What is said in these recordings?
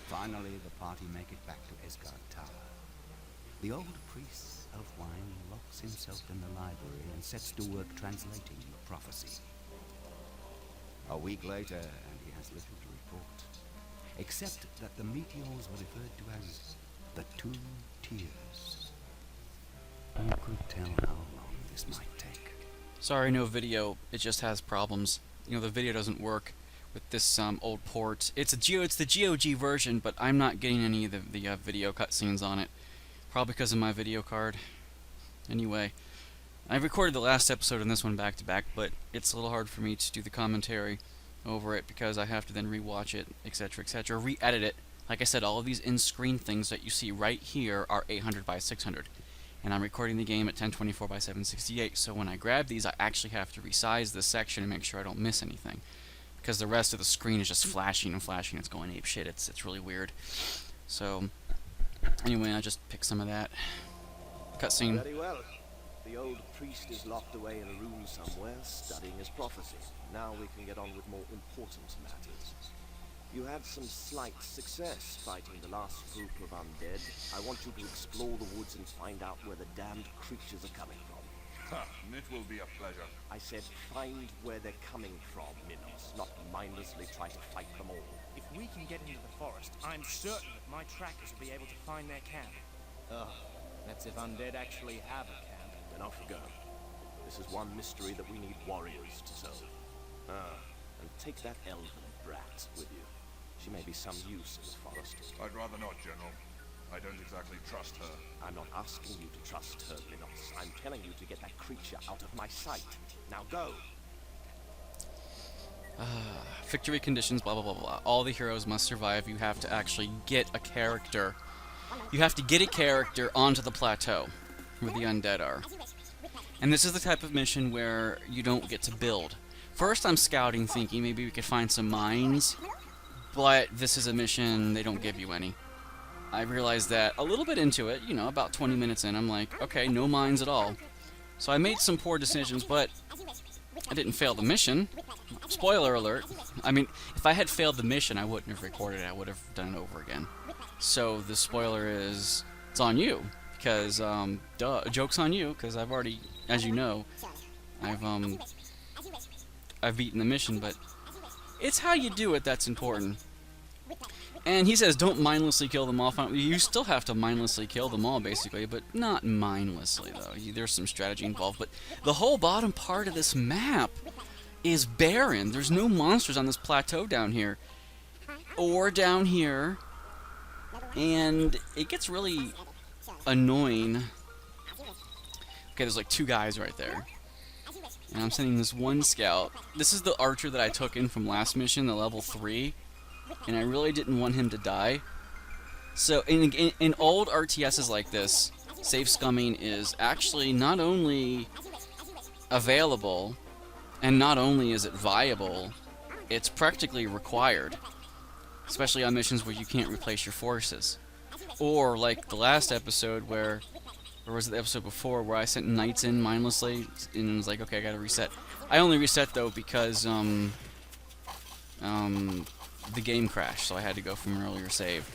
Finally, the party make it back to Esgard Tower. The old priest, Elfwine, locks himself in the library and sets to work translating the prophecy. A week later, and he has little to report, except that the meteors were referred to as the Two Tears. Who could tell how long this might take? Sorry, no video. It just has problems. You know, the video doesn't work with this old port. It's the GOG version, but I'm not getting any of the video cutscenes on it. Probably because of my video card. Anyway, I recorded the last episode and this one back to back, but it's a little hard for me to do the commentary over it because I have to then rewatch it, etc., etc., re-edit it. Like I said, all of these in-screen things that you see right here are 800 by 600. And I'm recording the game at 1024 by 768, so when I grab these, I actually have to resize this section and make sure I don't miss anything. Because the rest of the screen is just flashing and flashing, it's going ape shit, it's really weird. So, anyway, I just picked some of that. Cutscene. Very well. The old priest is locked away in a room somewhere, studying his prophecy. Now we can get on with more important matters. You had some slight success fighting the last group of undead. I want you to explore the woods and find out where the damned creatures are coming from. It will be a pleasure. I said find where they're coming from, Minos, not mindlessly try to fight them all. If we can get into the forest, I'm certain that my trackers will be able to find their camp. Ugh, that's if undead actually have a camp. Then off we go. This is one mystery that we need warriors to solve. And take that elven brat with you. She may be some use in the forest. I'd rather not, General. I don't exactly trust her. I'm not asking you to trust her, Minos. I'm telling you to get that creature out of my sight. Now go! Victory conditions, blah blah blah blah. All the heroes must survive. You have to actually get a character. You have to get a character onto the plateau where the undead are. And this is the type of mission where you don't get to build. First I'm scouting thinking maybe we could find some mines, but this is a mission they don't give you any. I realized that a little bit into it, you know, about 20 minutes in, I'm like, okay, no mines at all. So I made some poor decisions, but I didn't fail the mission. Spoiler alert. I mean, if I had failed the mission, I wouldn't have recorded it. I would have done it over again. So the spoiler is, it's on you. Because, duh, joke's on you, because I've already, as you know, I've beaten the mission, but it's how you do it that's important. And he says, don't mindlessly kill them all. You still have to mindlessly kill them all, basically, but not mindlessly, though. There's some strategy involved, but the whole bottom part of this map is barren. There's no monsters on this plateau down here. Or down here. And it gets really annoying. Okay, there's like two guys right there. And I'm sending this one scout. This is the archer that I took in from last mission, the level 3. And I really didn't want him to die. So in old RTSs like this, safe scumming is actually not only available, and not only is it viable, it's practically required. Especially on missions where you can't replace your forces. Or like the last episode where, or was it the episode before, where I sent knights in mindlessly, and it was like, okay, I gotta reset. I only reset though because, the game crashed, so I had to go from an earlier save.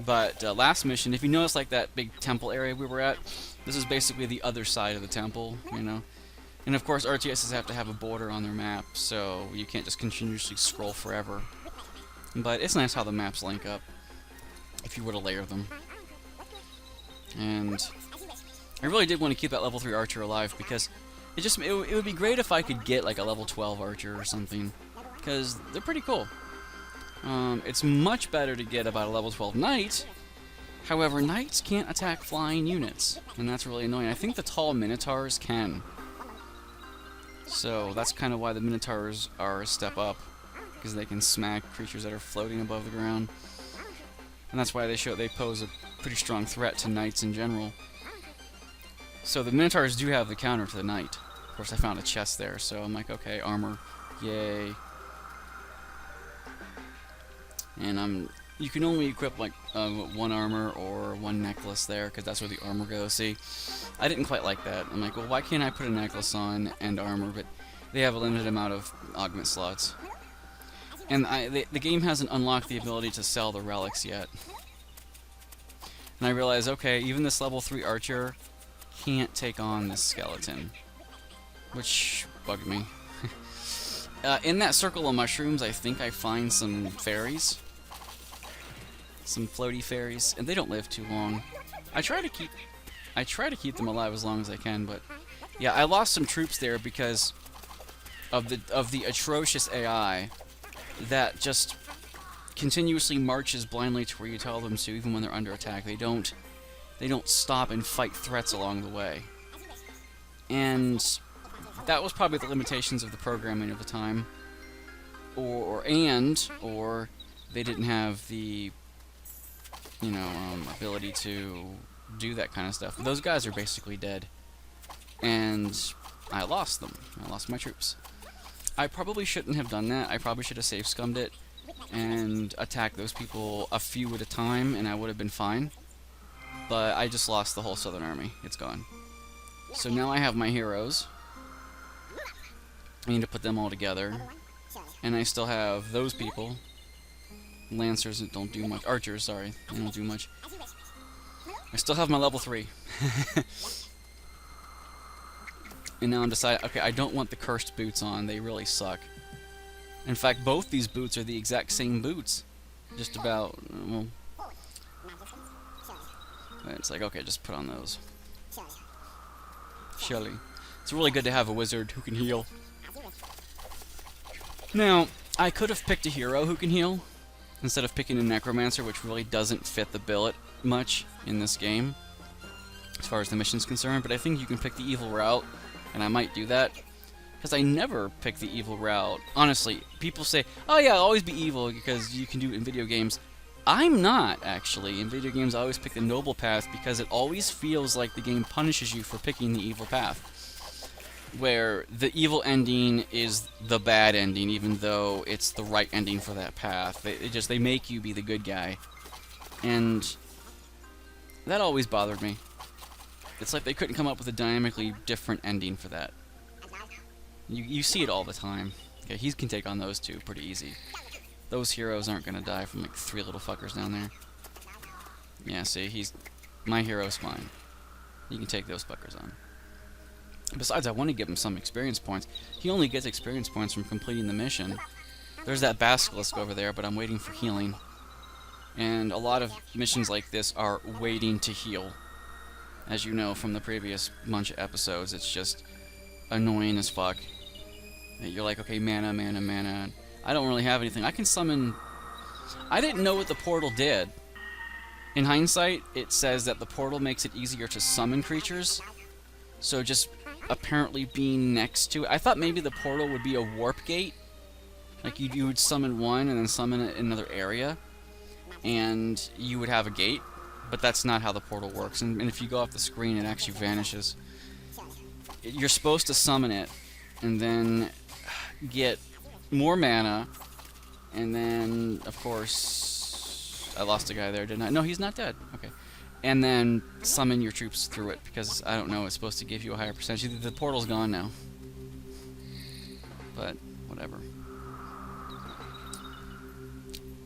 But last mission, if you notice like that big temple area we were at, this is basically the other side of the temple, you know. And of course RTSs have to have a border on their map, so you can't just continuously scroll forever. But it's nice how the maps link up, if you were to layer them. And I really did want to keep that level 3 archer alive, because it would be great if I could get like a level 12 archer or something, because they're pretty cool. It's much better to get about a level 12 knight. However, knights can't attack flying units, and that's really annoying. I think the tall minotaurs can. So that's kind of why the minotaurs are a step up, because they can smack creatures that are floating above the ground. And that's why they pose a pretty strong threat to knights in general. So the minotaurs do have the counter to the knight. Of course, I found a chest there, so I'm like, okay, armor, yay. And you can only equip like one armor or one necklace there, because that's where the armor goes. See, I didn't quite like that. I'm like, well, why can't I put a necklace on and armor? But they have a limited amount of augment slots. And the game hasn't unlocked the ability to sell the relics yet. And I realize, okay, even this level 3 archer can't take on this skeleton. Which bugged me. In that circle of mushrooms, I think I find some fairies. Some floaty fairies, and they don't live too long. I try to keep them alive as long as I can, but yeah, I lost some troops there because of the atrocious AI that just continuously marches blindly to where you tell them to, even when they're under attack. They don't stop and fight threats along the way. And that was probably the limitations of the programming of the time. Or they didn't have the ability to do that kind of stuff. Those guys are basically dead. And I lost them. I lost my troops. I probably shouldn't have done that. I probably should have safe scummed it and attacked those people a few at a time, and I would have been fine. But I just lost the whole southern army. It's gone. So now I have my heroes. I need to put them all together. And I still have those people. Lancers that don't do much. Archers, sorry. They don't do much. I still have my level 3. And now I'm deciding, okay, I don't want the cursed boots on. They really suck. In fact, both these boots are the exact same boots. Just about, well... It's like, okay, just put on those. Shelly. It's really good to have a wizard who can heal. Now, I could have picked a hero who can heal, instead of picking a necromancer, which really doesn't fit the billet much in this game, as far as the mission's concerned, but I think you can pick the evil route, and I might do that, because I never pick the evil route. Honestly, people say, oh yeah, always be evil, because you can do it in video games. I'm not, actually. In video games, I always pick the noble path, because it always feels like the game punishes you for picking the evil path, where the evil ending is the bad ending, even though it's the right ending for that path. They make you be the good guy. And that always bothered me. It's like they couldn't come up with a dynamically different ending for that. You see it all the time. Okay, he can take on those two pretty easy. Those heroes aren't gonna die from like 3 little fuckers down there. Yeah, see, my hero's fine. You can take those fuckers on. Besides, I want to give him some experience points. He only gets experience points from completing the mission. There's that basilisk over there, but I'm waiting for healing. And a lot of missions like this are waiting to heal. As you know from the previous bunch of episodes, it's just annoying as fuck. You're like, okay, mana, mana, mana. I don't really have anything. I can summon... I didn't know what the portal did. In hindsight, it says that the portal makes it easier to summon creatures. So just apparently being next to it. I thought maybe the portal would be a warp gate. Like you would summon one and then summon it in another area. And you would have a gate. But that's not how the portal works. And if you go off the screen, it actually vanishes. You're supposed to summon it. And then get more mana. And then, of course... I lost a guy there, didn't I? No, he's not dead. Okay. And then summon your troops through it, because, I don't know, it's supposed to give you a higher percentage. The portal's gone now. But, whatever.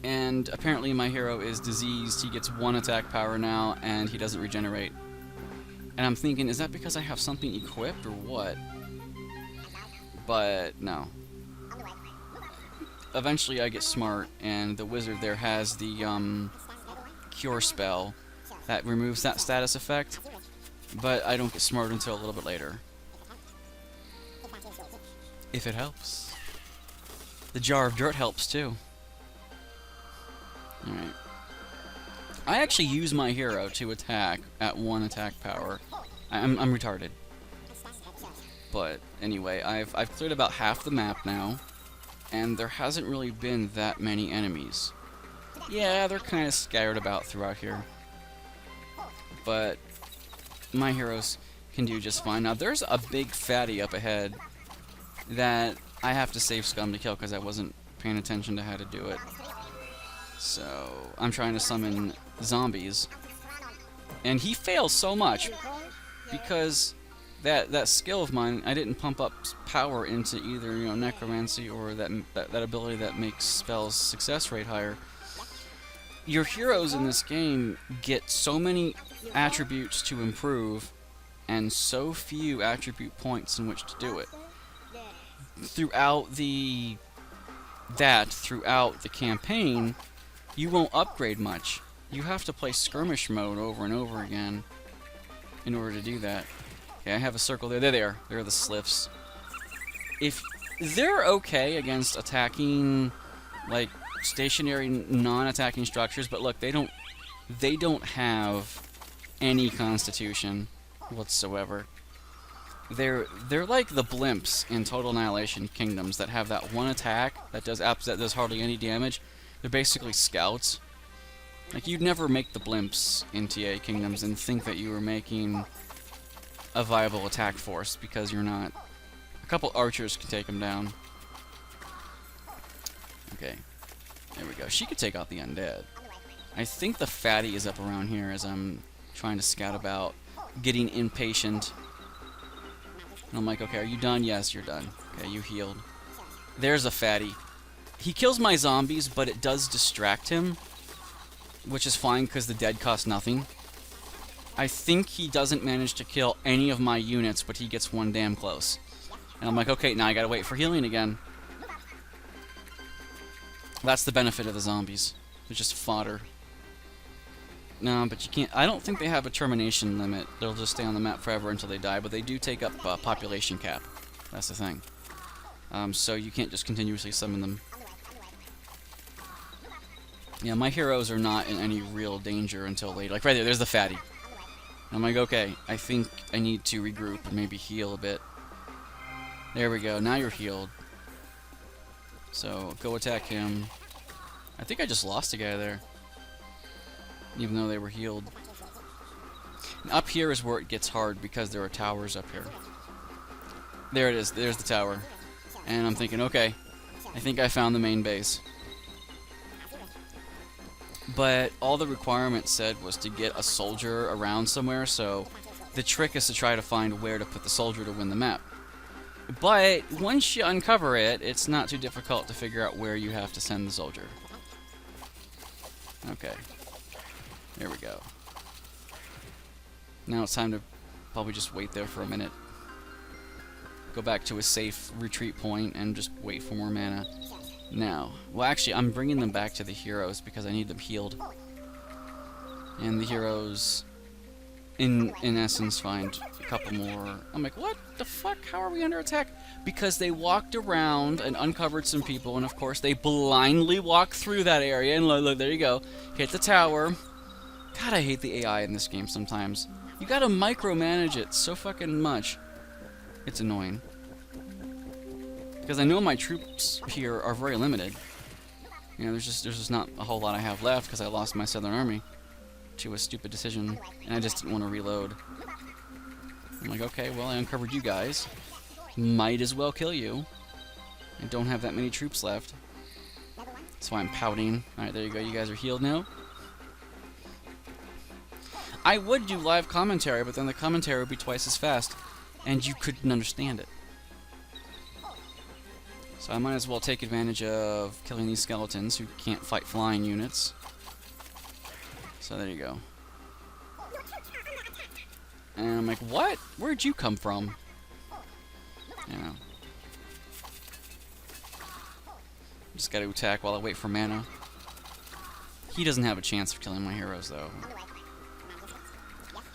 And apparently my hero is diseased. He gets 1 attack power now, and he doesn't regenerate. And I'm thinking, is that because I have something equipped, or what? But, no. Eventually I get smart, and the wizard there has the, cure spell that removes that status effect, but I don't get smart until a little bit later. If it helps. The jar of dirt helps too. Alright. I actually use my hero to attack at 1 attack power. I'm retarded. But anyway, I've cleared about half the map now, and there hasn't really been that many enemies. Yeah, they're kind of scattered about throughout here. But my heroes can do just fine. Now, there's a big fatty up ahead that I have to save scum to kill because I wasn't paying attention to how to do it. So, I'm trying to summon zombies. And he fails so much because that skill of mine, I didn't pump up power into either, you know, necromancy or that ability that makes spells success rate higher. Your heroes in this game get so many attributes to improve and so few attribute points in which to do it. Throughout the campaign, you won't upgrade much. You have to play skirmish mode over and over again in order to do that. Okay, I have a circle there. There they are. They're the sliffs. If they're okay against attacking, like, stationary non-attacking structures, but look, they don't have any constitution whatsoever. They're like the blimps in Total Annihilation Kingdoms that have that one attack that does hardly any damage. They're basically scouts. Like, you'd never make the blimps in TA Kingdoms and think that you were making a viable attack force, because you're not. A couple archers can take them down. Okay. There we go. She could take out the undead. I think the fatty is up around here as I'm trying to scout about, getting impatient. And I'm like, okay, are you done? Yes, you're done. Okay, you healed. There's a fatty. He kills my zombies, but it does distract him, which is fine because the dead cost nothing. I think he doesn't manage to kill any of my units, but he gets one damn close. And I'm like, okay, now I gotta wait for healing again. That's the benefit of the zombies. They're just fodder. No, but you can't. I don't think they have a termination limit. They'll just stay on the map forever until they die, but they do take up population cap. That's the thing. So you can't just continuously summon them. Yeah, my heroes are not in any real danger until later. Like right there, there's the fatty. And I'm like, okay, I think I need to regroup and maybe heal a bit. There we go. Now you're healed. So go attack him. I think I just lost a guy there, even though they were healed. And up here is where it gets hard because there are towers up here. There it is. There's the tower. And I'm thinking, okay, I think I found the main base. But all the requirement said was to get a soldier around somewhere, so the trick is to try to find where to put the soldier to win the map. But once you uncover it, it's not too difficult to figure out where you have to send the soldier. Okay. There we go. Now it's time to probably just wait there for a minute. Go back to a safe retreat point and just wait for more mana. Now, well actually I'm bringing them back to the heroes because I need them healed. And the heroes, in essence, find a couple more. I'm like, what the fuck? How are we under attack? Because they walked around and uncovered some people, and of course they blindly walked through that area. And look, there you go. Hit the tower. God, I hate the AI in this game sometimes. You gotta micromanage it so fucking much. It's annoying. Because I know my troops here are very limited. You know, there's just not a whole lot I have left because I lost my Southern Army to a stupid decision, and I just didn't want to reload. I'm like, okay, well, I uncovered you guys. Might as well kill you. I don't have that many troops left. That's why I'm pouting. Alright, there you go. You guys are healed now. I would do live commentary, but then the commentary would be twice as fast, and you couldn't understand it. So I might as well take advantage of killing these skeletons who can't fight flying units. So there you go. And I'm like, what? Where'd you come from? You know. Just gotta attack while I wait for mana. He doesn't have a chance of killing my heroes, though.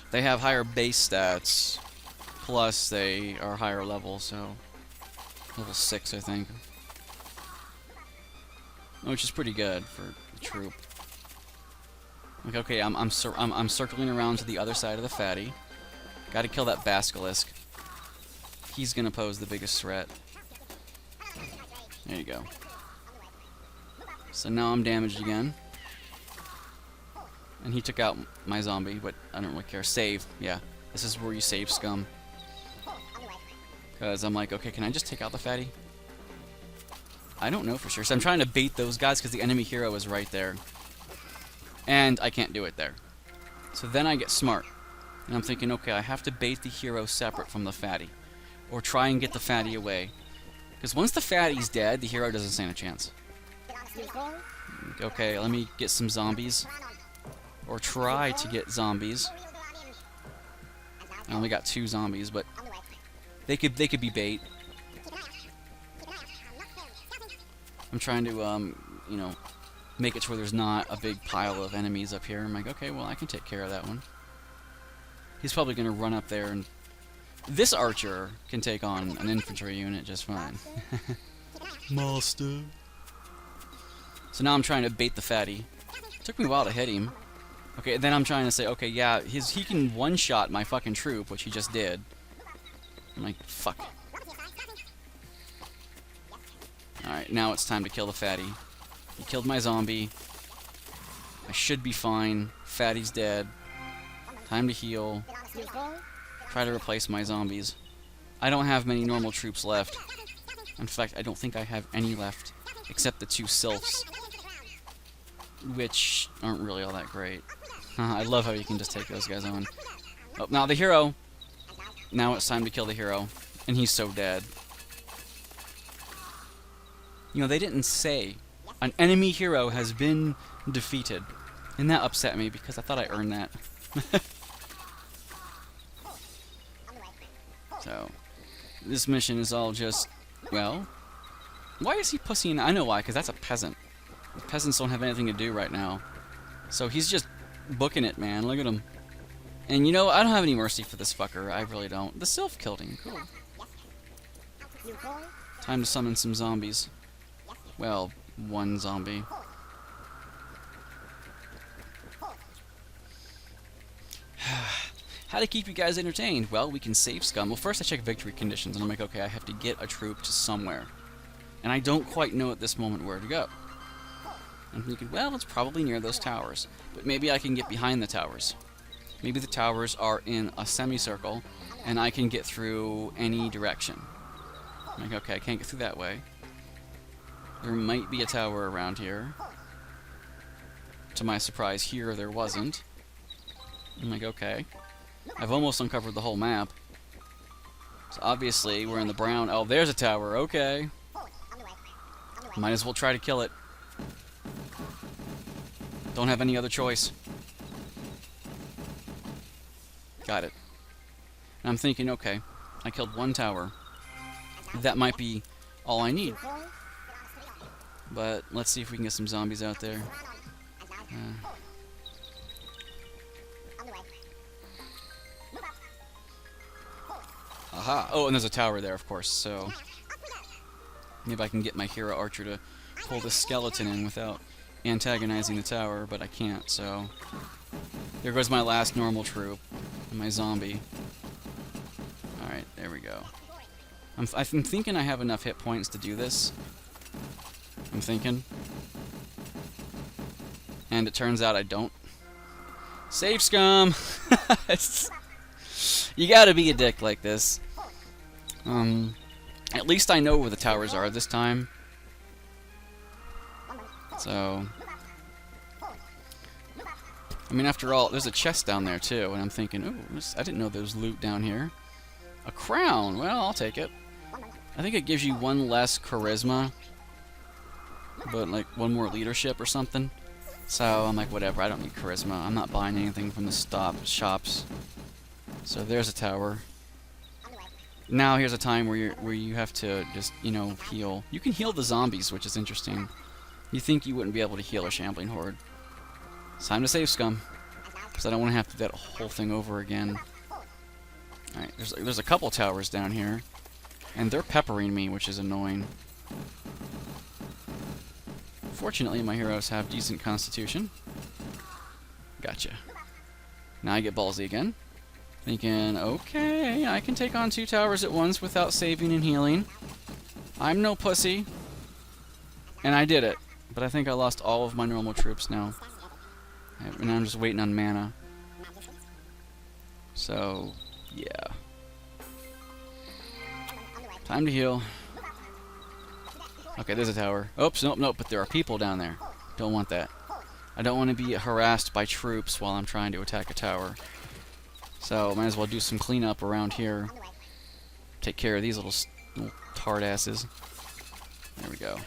They have higher base stats, plus they are higher level, so level 6, I think, which is pretty good for the troop. Like, okay, I'm circling around to the other side of the fatty. Got to kill that basilisk. He's gonna pose the biggest threat. There you go. So now I'm damaged again. And he took out my zombie, but I don't really care. Save. Yeah. This is where you save, scum. Because I'm like, okay, can I just take out the fatty? I don't know for sure. So I'm trying to bait those guys because the enemy hero is right there. And I can't do it there. So then I get smart. And I'm thinking, okay, I have to bait the hero separate from the fatty. Or try and get the fatty away. Because once the fatty's dead, the hero doesn't stand a chance. Okay, let me get some zombies. Or try to get zombies. I only got 2 zombies, but they could be bait. I'm trying to, you know, make it to where there's not a big pile of enemies up here. I'm like, okay, well, I can take care of that one. He's probably going to run up there, and this archer can take on an infantry unit just fine. Master. So now I'm trying to bait the fatty. Took me a while to hit him. Okay, then I'm trying to say, okay, yeah, he can one-shot my fucking troop, which he just did. I'm like, fuck. Alright, now it's time to kill the fatty. He killed my zombie. I should be fine. Fatty's dead. Time to heal. Try to replace my zombies. I don't have many normal troops left. In fact, I don't think I have any left, except the 2 sylphs, which aren't really all that great. I love how you can just take those guys on. Oh, now the hero! Now it's time to kill the hero, and he's so dead. You know, they didn't say an enemy hero has been defeated, and that upset me because I thought I earned that. So, this mission is all just, well, why is he pussying? I know why, because that's a peasant. The peasants don't have anything to do right now. So he's just booking it, man. Look at him. And you know, I don't have any mercy for this fucker. I really don't. The sylph killed him. Cool. Time to summon some zombies. Well, 1 zombie. How to keep you guys entertained? Well, we can save scum. Well, first I check victory conditions, and I'm like, okay, I have to get a troop to somewhere. And I don't quite know at this moment where to go. I'm thinking, well, it's probably near those towers. But maybe I can get behind the towers. Maybe the towers are in a semicircle, and I can get through any direction. I'm like, okay, I can't get through that way. There might be a tower around here. To my surprise, here there wasn't. I'm like, okay. I've almost uncovered the whole map. So obviously, we're in the brown. Oh, there's a tower. Okay. Might as well try to kill it. Don't have any other choice. Got it. And I'm thinking, okay, I killed 1 tower. That might be all I need. But let's see if we can get some zombies out there. Aha! Oh, and there's a tower there, of course, so maybe I can get my hero archer to pull the skeleton in without antagonizing the tower, but I can't, so there goes my last normal troop and my zombie. Alright, there we go. I'm thinking I have enough hit points to do this. I'm thinking. And it turns out I don't. Save scum! You gotta be a dick like this. At least I know where the towers are this time. So, I mean, after all, there's a chest down there too, and I'm thinking, ooh, I didn't know there was loot down here. A crown! Well, I'll take it. I think it gives you 1 less charisma, but like 1 more leadership or something. So I'm like, whatever, I don't need charisma. I'm not buying anything from the shops. So there's a tower. Now here's a time where you have to just, you know, heal. You can heal the zombies, which is interesting. You think you wouldn't be able to heal a shambling horde. It's time to save scum, because I don't want to have to do that whole thing over again. Alright, there's a couple towers down here, and they're peppering me, which is annoying. Fortunately, my heroes have decent constitution. Gotcha. Now I get ballsy again. Thinking, okay, I can take on 2 towers at once without saving and healing. I'm no pussy. And I did it. But I think I lost all of my normal troops now. And I'm just waiting on mana. So, yeah. Time to heal. Okay, there's a tower. Oops, nope, but there are people down there. Don't want that. I don't want to be harassed by troops while I'm trying to attack a tower. So might as well do some cleanup around here. Take care of these little tard asses. There we go.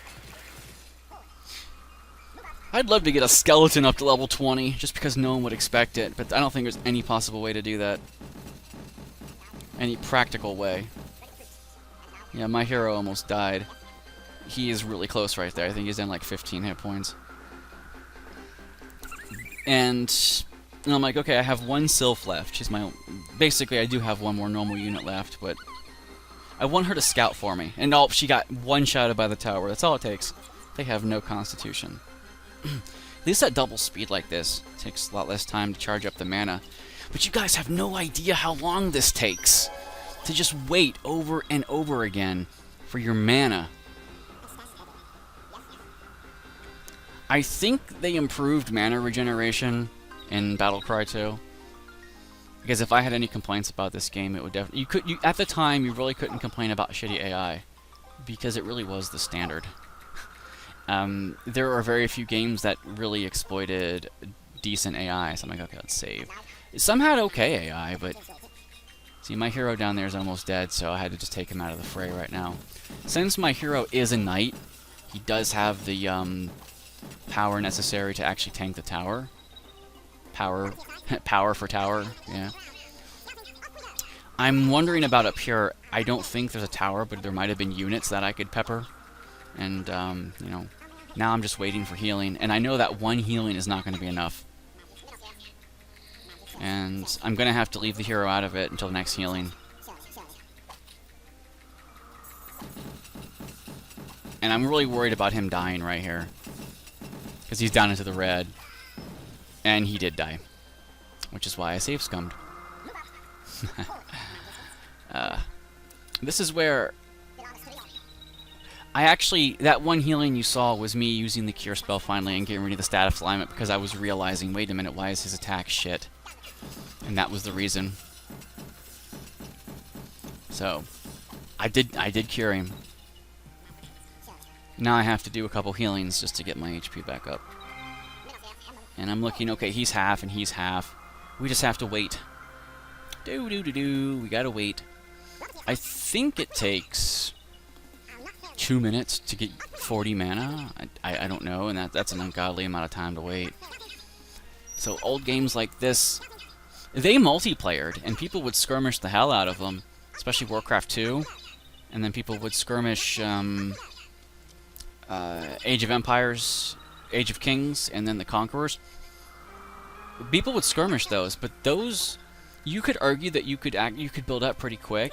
I'd love to get a skeleton up to level 20, just because no one would expect it, but I don't think there's any possible way to do that. Any practical way. Yeah, my hero almost died. He is really close right there. I think he's down like 15 hit points. And I'm like, okay, I have one Sylph left. She's my... Basically, I do have one more normal unit left, but... I want her to scout for me. And oh, she got one-shotted by the tower. That's all it takes. They have no constitution. At least at double speed like this, it takes a lot less time to charge up the mana. But you guys have no idea how long this takes. To just wait over and over again for your mana. I think they improved mana regeneration in Battlecry 2. Because if I had any complaints about this game, it would definitely... at the time, you really couldn't complain about shitty AI. Because it really was the standard. There are very few games that really exploited decent AI. So I'm like, okay, let's save. Some had okay AI, but... See, my hero down there is almost dead, so I had to just take him out of the fray right now. Since my hero is a knight, he does have the power necessary to actually tank the tower. Power for tower, yeah. I'm wondering about up here. I don't think there's a tower, but there might have been units that I could pepper. And, you know, now I'm just waiting for healing. And I know that one healing is not going to be enough. And I'm going to have to leave the hero out of it until the next healing. And I'm really worried about him dying right here. Because he's down into the red. And he did die. Which is why I save scummed. This is where... I actually... That one healing you saw was me using the cure spell finally and getting rid of the status alignment because I was realizing, wait a minute, why is his attack shit? And that was the reason. So, I did cure him. Now I have to do a couple healings just to get my HP back up. And I'm looking, okay, he's half and he's half. We just have to wait. We gotta wait. I think it takes 2 minutes to get 40 mana. I don't know, and that's an ungodly amount of time to wait. So old games like this, they multiplayered, and people would skirmish the hell out of them, especially Warcraft 2. And then people would skirmish Age of Empires, Age of Kings, and then the Conquerors. People would skirmish those, but those, you could argue that you could build up pretty quick.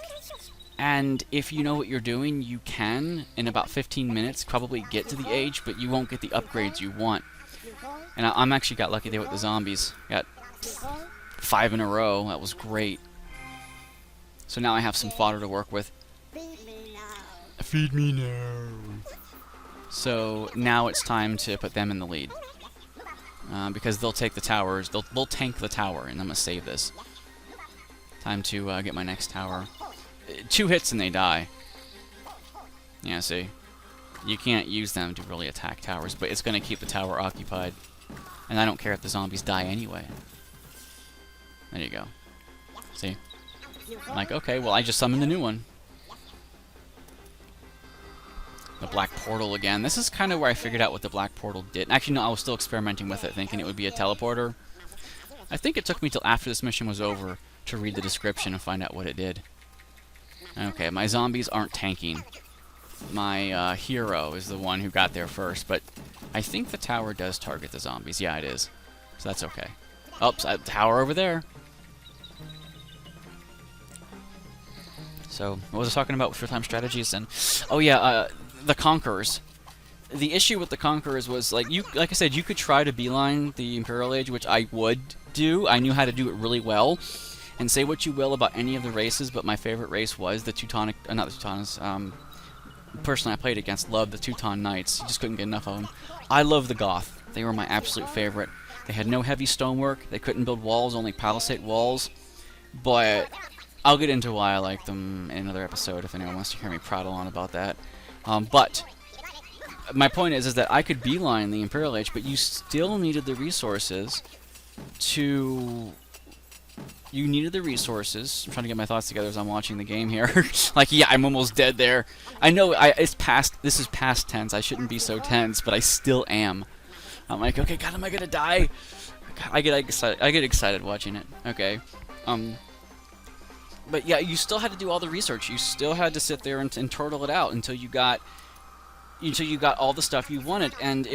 And if you know what you're doing, you can, in about 15 minutes, probably get to the Age, but you won't get the upgrades you want. And I'm actually got lucky there with the zombies. Got 5 in a row. That was great. So now I have some fodder to work with. Feed me now. So now it's time to put them in the lead. Because they'll take the towers. They'll tank the tower, and I'm going to save this. Time to get my next tower. 2 hits and they die. Yeah, see? You can't use them to really attack towers, but it's going to keep the tower occupied. And I don't care if the zombies die anyway. There you go. See? I'm like, okay, well, I just summoned a new one. The black portal again. This is kind of where I figured out what the black portal did. Actually, no, I was still experimenting with it, thinking it would be a teleporter. I think it took me till after this mission was over to read the description and find out what it did. Okay, my zombies aren't tanking. My hero is the one who got there first, but I think the tower does target the zombies. Yeah, it is. So that's okay. Oops, tower over there. So, what was I talking about with real-time strategies? And oh yeah, the Conquerors. The issue with the Conquerors was, like I said, you could try to beeline the Imperial Age, which I would do. I knew how to do it really well. And say what you will about any of the races, but my favorite race was the Teutonic, not the Teutons, personally I played against, loved the Teuton Knights. You just couldn't get enough of them. I love the Goth. They were my absolute favorite. They had no heavy stonework. They couldn't build walls, only palisade walls. But I'll get into why I like them in another episode if anyone wants to hear me prattle on about that. But my point is that I could beeline the Imperial Age, but you still needed the resources to you needed the resources. I'm trying to get my thoughts together as I'm watching the game here. Like, yeah, I'm almost dead there. I know it's past. This is past tense. I shouldn't be so tense, but I still am. I'm like, okay, God, am I gonna die? I get excited watching it. Okay. But yeah, you still had to do all the research. You still had to sit there and turtle it out until you got all the stuff you wanted. And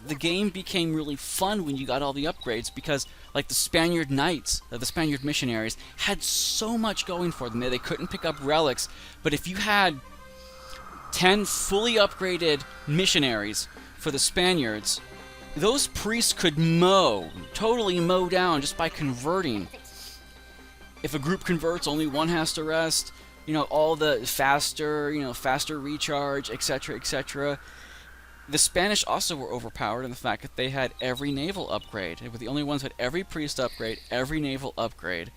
the game became really fun when you got all the upgrades, because like the Spaniard Knights, the Spaniard missionaries, had so much going for them. They couldn't pick up relics, but if you had 10 fully upgraded missionaries for the Spaniards, those priests could totally mow down just by converting. If a group converts, only one has to rest. You know, all the faster recharge, etc., etc. The Spanish also were overpowered in the fact that they had every naval upgrade. They were the only ones who had every priest upgrade, every naval upgrade.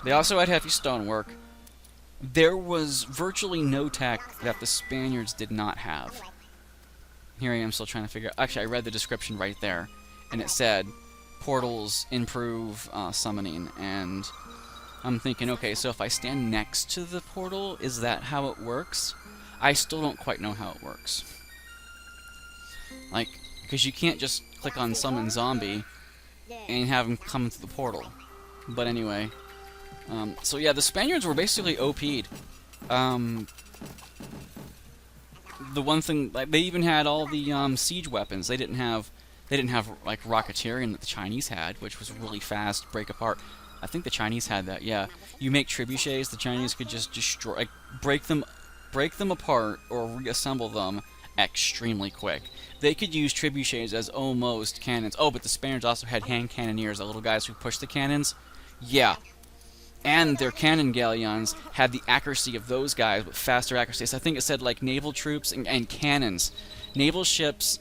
They also had heavy stonework. There was virtually no tech that the Spaniards did not have. Here I am still trying to figure out. Actually, I read the description right there, and it said portals improve summoning, and I'm thinking, okay, so if I stand next to the portal, is that how it works? I still don't quite know how it works. Like, because you can't just click on summon zombie and have him come into the portal. But anyway, so yeah, the Spaniards were basically OP'd. The one thing, like, they even had all the siege weapons. They didn't have like rocketeering that the Chinese had, which was really fast, break apart. I think the Chinese had that. Yeah, you make trebuchets, the Chinese could just destroy, like, break them apart or reassemble them extremely quick. They could use trebuchets as almost cannons. Oh, but the Spaniards also had hand cannoneers, the little guys who push the cannons. Yeah. And their cannon galleons had the accuracy of those guys, but faster accuracy. So I think it said, like, naval troops and cannons. Naval ships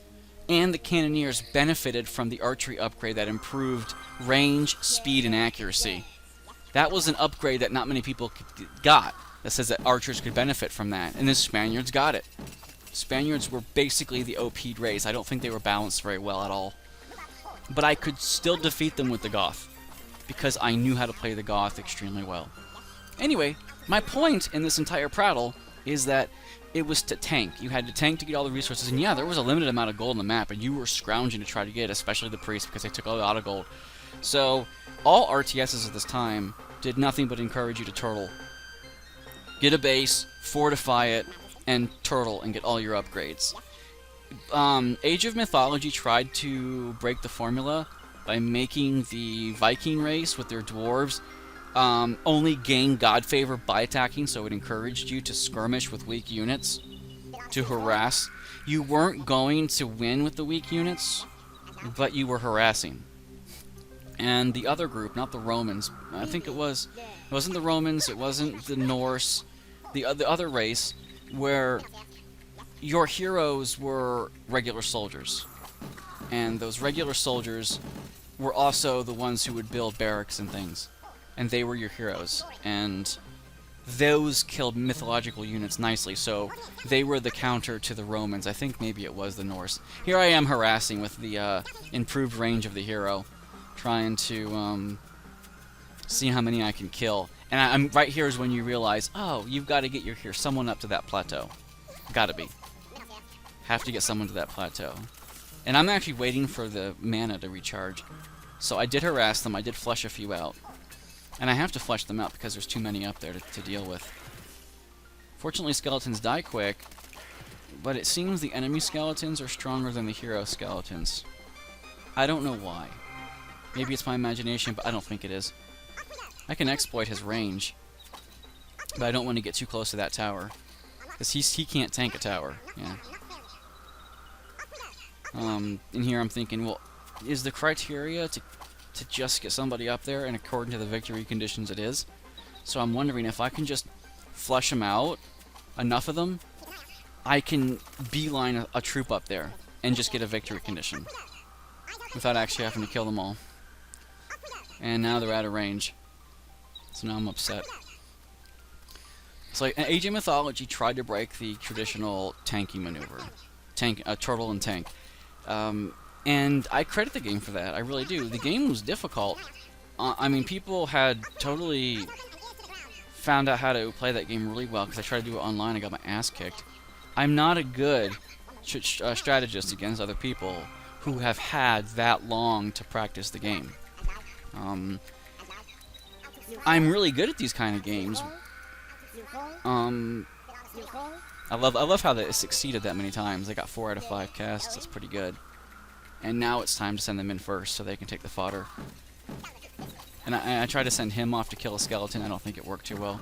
and the cannoneers benefited from the archery upgrade that improved range, speed, and accuracy. That was an upgrade that not many people got. That says that archers could benefit from that, and the Spaniards got it. Spaniards were basically the OP'd race. I don't think they were balanced very well at all. But I could still defeat them with the Goth, because I knew how to play the Goth extremely well. Anyway, my point in this entire prattle is that it was to tank. You had to tank to get all the resources, and yeah, there was a limited amount of gold on the map, and you were scrounging to try to get it, especially the priests, because they took a lot of gold. So, all RTSs at this time did nothing but encourage you to turtle. Get a base, fortify it, and turtle, and get all your upgrades. Age of Mythology tried to break the formula by making the Viking race with their dwarves only gain god favor by attacking, so it encouraged you to skirmish with weak units, to harass. You weren't going to win with the weak units, but you were harassing. And the other group, not the Romans, I think it wasn't the Romans, it wasn't the Norse, the other race, where your heroes were regular soldiers. And those regular soldiers were also the ones who would build barracks and things. And they were your heroes, and those killed mythological units nicely, so they were the counter to the Romans. I think maybe it was the Norse. Here I am harassing with the improved range of the hero, trying to see how many I can kill. And I'm right here is when you realize, oh, you've got to get someone up to that plateau. Gotta be. Have to get someone to that plateau. And I'm actually waiting for the mana to recharge. So I did harass them, I did flush a few out. And I have to flush them out because there's too many up there to deal with. Fortunately, skeletons die quick, but it seems the enemy skeletons are stronger than the hero skeletons. I don't know why. Maybe it's my imagination, but I don't think it is. I can exploit his range, but I don't want to get too close to that tower, because he can't tank a tower. Yeah. In here I'm thinking, well, is the criteria to just get somebody up there, and according to the victory conditions it is. So I'm wondering if I can just flush them out, enough of them, I can beeline a troop up there and just get a victory condition without actually having to kill them all. And now they're out of range. So now I'm upset. So like, Age of Mythology tried to break the traditional tanking maneuver. Turtle and tank. And I credit the game for that, I really do. The game was difficult, I mean, people had totally found out how to play that game really well because I tried to do it online. I got my ass kicked. I'm not a good strategist against other people who have had that long to practice the game. I'm really good at these kind of games. I love how they succeeded that many times. They got 4 out of 5 casts. That's pretty good. And now it's time to send them in first so they can take the fodder. And I tried to send him off to kill a skeleton. I don't think it worked too well,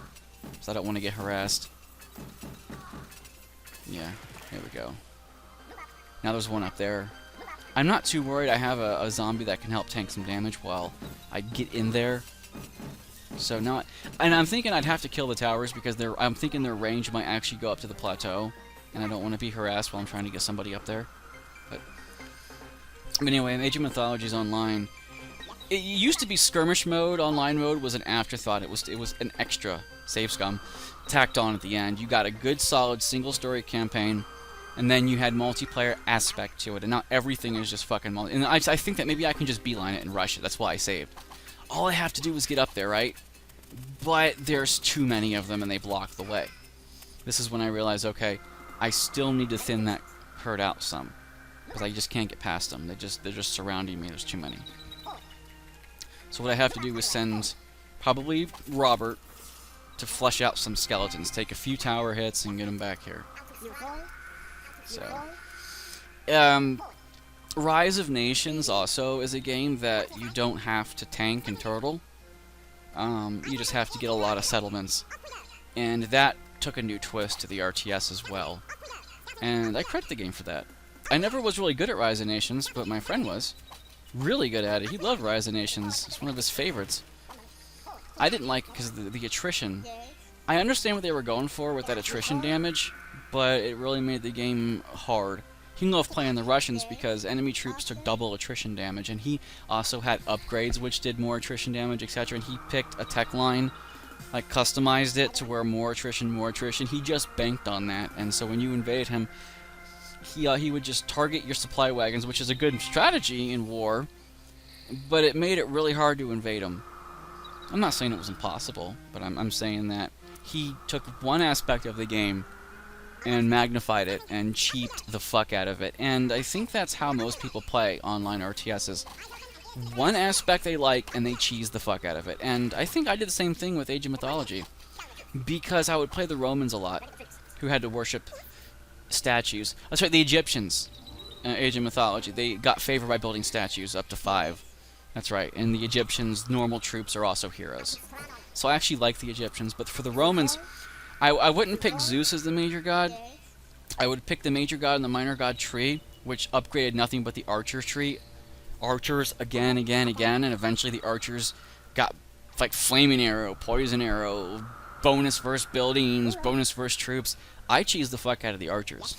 because I don't want to get harassed. Yeah, here we go. Now there's one up there. I'm not too worried. I have a zombie that can help tank some damage while I get in there. So not, and I'm thinking I'd have to kill the towers because I'm thinking their range might actually go up to the plateau, and I don't want to be harassed while I'm trying to get somebody up there. But anyway, Age of Mythology's online. It used to be skirmish mode. Online mode was an afterthought. It was an extra, save scum, tacked on at the end. You got a good, solid single-story campaign, and then you had multiplayer aspect to it. And not everything is just fucking multi. And I think that maybe I can just beeline it and rush it. That's why I saved. All I have to do is get up there, right? But there's too many of them, and they block the way. This is when I realize, okay, I still need to thin that herd out some, because I just can't get past them. They're just surrounding me. There's too many. So what I have to do is send probably Robert to flush out some skeletons, take a few tower hits, and get them back here. So, Rise of Nations also is a game that you don't have to tank and turtle. You just have to get a lot of settlements. And that took a new twist to the RTS as well. And I credit the game for that. I never was really good at Rise of Nations, but my friend was. Really good at it. He loved Rise of Nations. It's one of his favorites. I didn't like it because of the attrition. I understand what they were going for with that attrition damage, but it really made the game hard. He loved playing the Russians because enemy troops took double attrition damage, and he also had upgrades which did more attrition damage, etc. And he picked a tech line, like customized it to where more attrition, more attrition. He just banked on that, and so when you invade him, he would just target your supply wagons, which is a good strategy in war, but it made it really hard to invade him. I'm not saying it was impossible, but I'm saying that he took one aspect of the game and magnified it and cheaped the fuck out of it. And I think that's how most people play online RTSs. One aspect they like, and they cheese the fuck out of it. And I think I did the same thing with Age of Mythology, because I would play the Romans a lot, who had to worship statues. That's right, the Egyptians, Age of Mythology, they got favored by building statues up to 5. That's right, and the Egyptians' normal troops are also heroes. So I actually like the Egyptians, but for the Romans, I wouldn't pick Zeus as the major god. I would pick the major god and the minor god tree, which upgraded nothing but the archer tree. Archers again, and eventually the archers got like flaming arrow, poison arrow, bonus versus buildings, bonus versus troops. I cheesed the fuck out of the archers.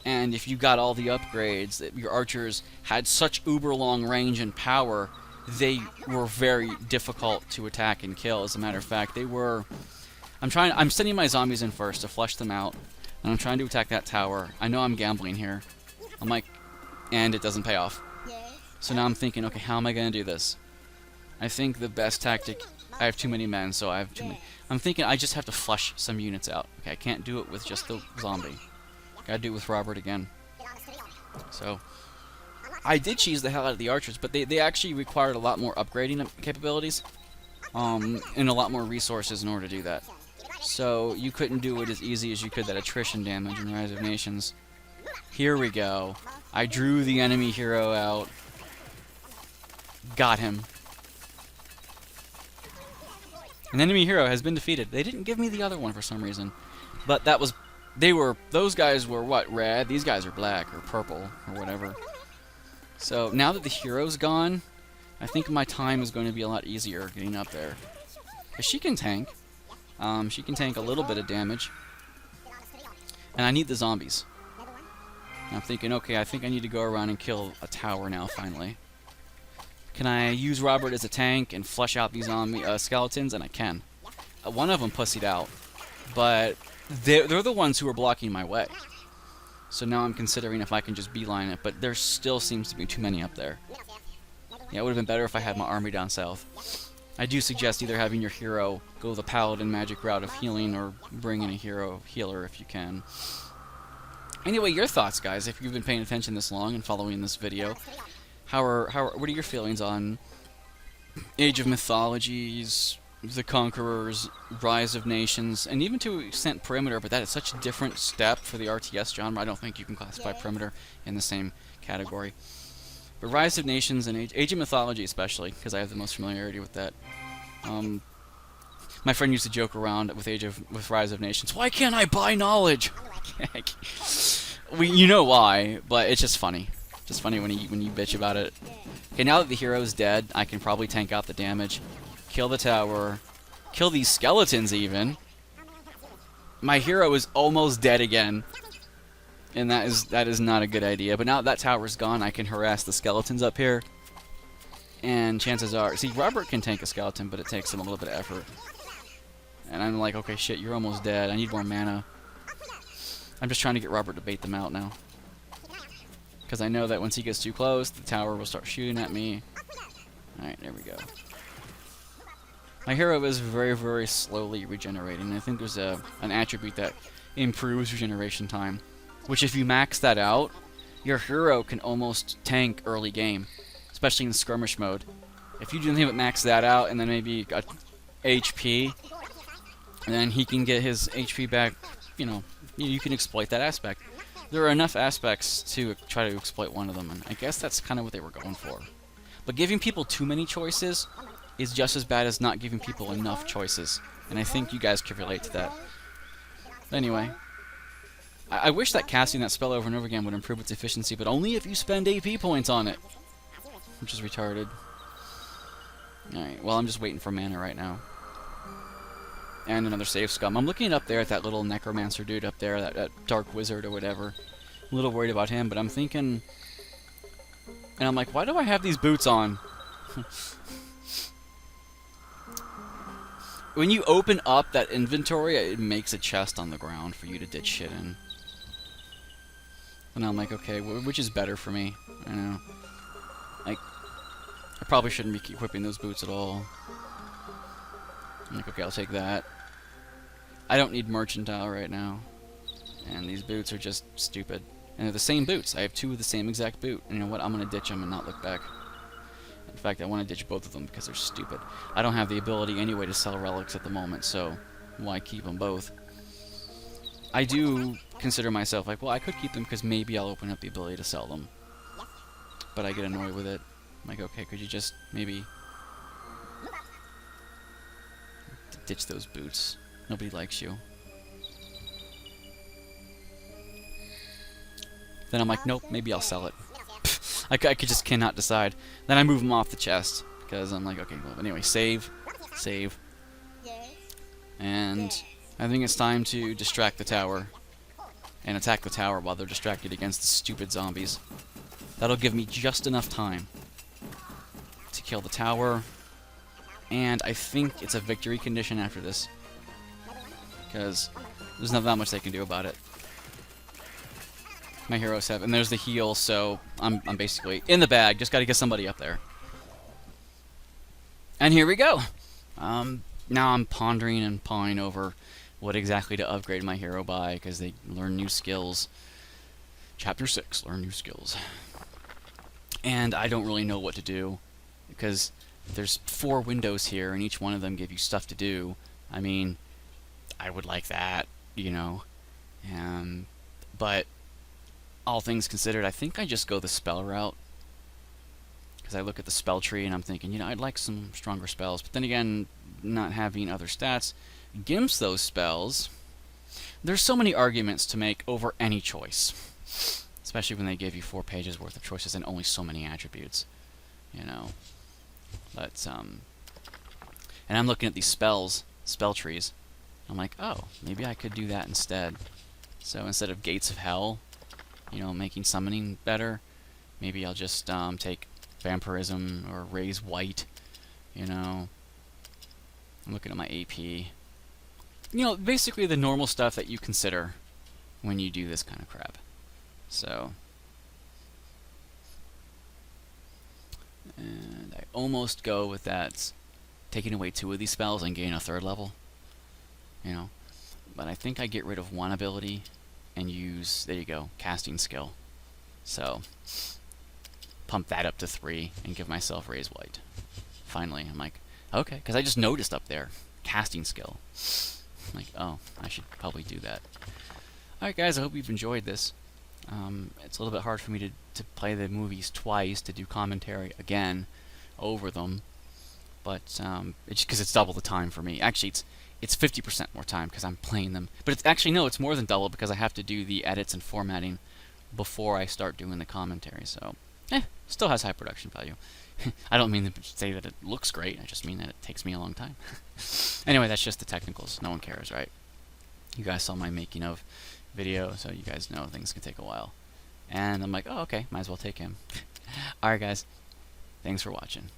And if you got all the upgrades, your archers had such uber long range and power, they were very difficult to attack and kill. As a matter of fact, they were... I'm sending my zombies in first to flush them out, and I'm trying to attack that tower. I know I'm gambling here. I'm like, and it doesn't pay off. So now I'm thinking, okay, how am I going to do this? I think the best tactic... I have too many men, so I have too many... I'm thinking I just have to flush some units out. Okay, I can't do it with just the zombie. Gotta do it with Robert again. So, I did cheese the hell out of the archers, but they actually required a lot more upgrading capabilities, and a lot more resources in order to do that. So, you couldn't do it as easy as you could that attrition damage in Rise of Nations. Here we go. I drew the enemy hero out. Got him. An enemy hero has been defeated. They didn't give me the other one for some reason. But that was... those guys were what, red? These guys are black or purple or whatever. So now that the hero's gone, I think my time is going to be a lot easier getting up there. Because she can tank. She can tank a little bit of damage. And I need the zombies. And I'm thinking, okay, I think I need to go around and kill a tower now, finally. Can I use Robert as a tank and flush out these skeletons? And I can. One of them pussied out. But... They're the ones who are blocking my way. So now I'm considering if I can just beeline it, but there still seems to be too many up there. Yeah, it would have been better if I had my army down south. I do suggest either having your hero go the paladin magic route of healing or bring in a hero healer if you can. Anyway, your thoughts, guys, if you've been paying attention this long and following this video. What are your feelings on Age of Mythologies, The Conquerors, Rise of Nations, and even to an extent Perimeter, but that is such a different step for the RTS genre. I don't think you can classify Perimeter in the same category. But Rise of Nations and Age of Mythology especially, because I have the most familiarity with that. My friend used to joke around with Rise of Nations, why can't I buy knowledge? You know why, but it's just funny. Just funny when you bitch about it. Okay, now that the hero's dead, I can probably tank out the damage, kill the tower, kill these skeletons even. My hero is almost dead again. And that is not a good idea. But now that tower's gone, I can harass the skeletons up here. And chances are... See, Robert can tank a skeleton, but it takes him a little bit of effort. And I'm like, okay, shit, you're almost dead. I need more mana. I'm just trying to get Robert to bait them out now. Because I know that once he gets too close, the tower will start shooting at me. Alright, there we go. My hero is very, very slowly regenerating. I think there's an attribute that improves regeneration time. Which if you max that out, your hero can almost tank early game. Especially in skirmish mode. If you do anything but max that out and then maybe got HP, then he can get his HP back, you know, you can exploit that aspect. There are enough aspects to try to exploit one of them, and I guess that's kind of what they were going for. But giving people too many choices is just as bad as not giving people enough choices. And I think you guys could relate to that. Anyway. I wish that casting that spell over and over again would improve its efficiency, but only if you spend AP points on it. Which is retarded. Alright, well I'm just waiting for mana right now. And another save scum. I'm looking up there at that little necromancer dude up there, that dark wizard or whatever. A little worried about him, but I'm thinking... And I'm like, why do I have these boots on? When you open up that inventory, it makes a chest on the ground for you to ditch shit in. And I'm like, okay, which is better for me? I know. Like, I probably shouldn't be equipping those boots at all. I'm like, okay, I'll take that. I don't need mercantile right now. And these boots are just stupid. And they're the same boots. I have two of the same exact boot. And you know what? I'm going to ditch them and not look back. In fact, I want to ditch both of them because they're stupid. I don't have the ability anyway to sell relics at the moment, so why keep them both? I do consider myself like, well, I could keep them because maybe I'll open up the ability to sell them. But I get annoyed with it. I'm like, okay, could you just maybe ditch those boots? Nobody likes you. Then I'm like, nope, maybe I'll sell it. I just cannot decide. Then I move them off the chest because I'm like, okay, well, anyway, save. And I think it's time to distract the tower and attack the tower while they're distracted against the stupid zombies. That'll give me just enough time to kill the tower, and I think it's a victory condition after this because there's not that much they can do about it. My heroes have, and there's the heal, so I'm basically in the bag. Just got to get somebody up there. And here we go. Now I'm pondering and pawing over what exactly to upgrade my hero by, because they learn new skills. Chapter 6, learn new skills. And I don't really know what to do, because there's 4 windows here, and each one of them give you stuff to do. I mean, I would like that, you know. But all things considered, I think I just go the spell route. Because I look at the spell tree and I'm thinking, you know, I'd like some stronger spells. But then again, not having other stats gimps those spells. There's so many arguments to make over any choice. Especially when they give you 4 pages worth of choices and only so many attributes. You know. But, and I'm looking at these spell trees. I'm like, oh, maybe I could do that instead. So instead of Gates of Hell, you know, making summoning better, maybe I'll just take Vampirism or Raise White, you know. I'm looking at my AP. You know, basically the normal stuff that you consider when you do this kind of crap. So, And I almost go with that, taking away 2 of these spells and gain a 3rd level. You know, but I think I get rid of 1 ability and use, there you go, casting skill. So, pump that up to 3 and give myself Raise White. Finally, I'm like, okay, because I just noticed up there, casting skill. I'm like, oh, I should probably do that. Alright guys, I hope you've enjoyed this. It's a little bit hard for me to play the movies twice, to do commentary again over them, but it's because it's double the time for me. Actually, it's 50% more time because I'm playing them. But it's actually, no, it's more than double because I have to do the edits and formatting before I start doing the commentary. So, still has high production value. I don't mean to say that it looks great, I just mean that it takes me a long time. Anyway, that's just the technicals. No one cares, right? You guys saw my making of video, so you guys know things can take a while. And I'm like, oh, okay, might as well take him. Alright guys, thanks for watching.